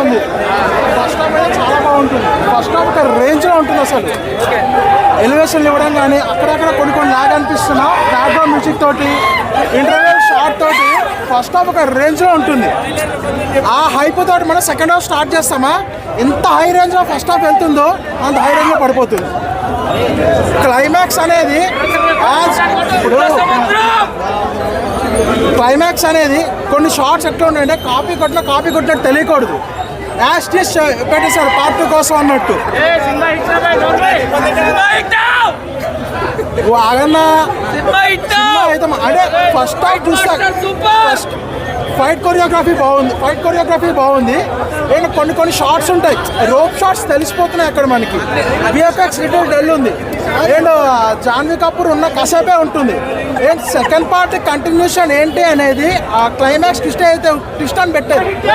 ఉంటుంది. First half అయితే చాలా బాగుంటుంది. ఫస్ట్ హాఫ్ ఒక రేంజ్లో ఉంటుంది. అసలు ఎలివేషన్లు ఇవ్వడం కానీ అక్కడక్కడ కొన్ని లాగ్ అనిపిస్తున్నా బ్యాక్గ్రౌండ్ మ్యూజిక్ తోటి ఇంటర్వెల్ షార్ట్ తోటి ఫస్ట్ హాఫ్ ఒక రేంజ్లో ఉంటుంది. ఆ హైప్ తోటి మనం సెకండ్ హాఫ్ స్టార్ట్ చేస్తామా, ఎంత హై రేంజ్లో ఫస్ట్ హాఫ్ వెళ్తుందో అంత హై రేంజ్లో పడిపోతుంది. క్లైమాక్స్ అనేది ఇప్పుడు క్లైమాక్స్ అనేది కొన్ని షార్ట్స్ ఎట్లా ఉన్నాయంటే కాపీ కొట్టినట్టు తెలియకూడదు. యాస్టిస్ పెట్టేశారు పార్ట్ 2 కోసం అన్నట్టు. అంటే ఫస్ట్ హాఫ్ చూస్తా ఫైట్ కొరియోగ్రఫీ బాగుంది. అండ్ కొన్ని షార్ట్స్ ఉంటాయి, రోప్ షార్ట్స్ తెలిసిపోతున్నాయి అక్కడ మనకి. విఎఫ్ఎక్స్ లిటిల్ డల్ ఉంది. అండ్ జాన్వీ కపూర్ ఉన్న కసేపే ఉంటుంది. అండ్ సెకండ్ పార్ట్ కంటిన్యూషన్ ఏంటి అనేది ఆ క్లైమాక్స్ ట్విస్ట్ అని పెట్టారు.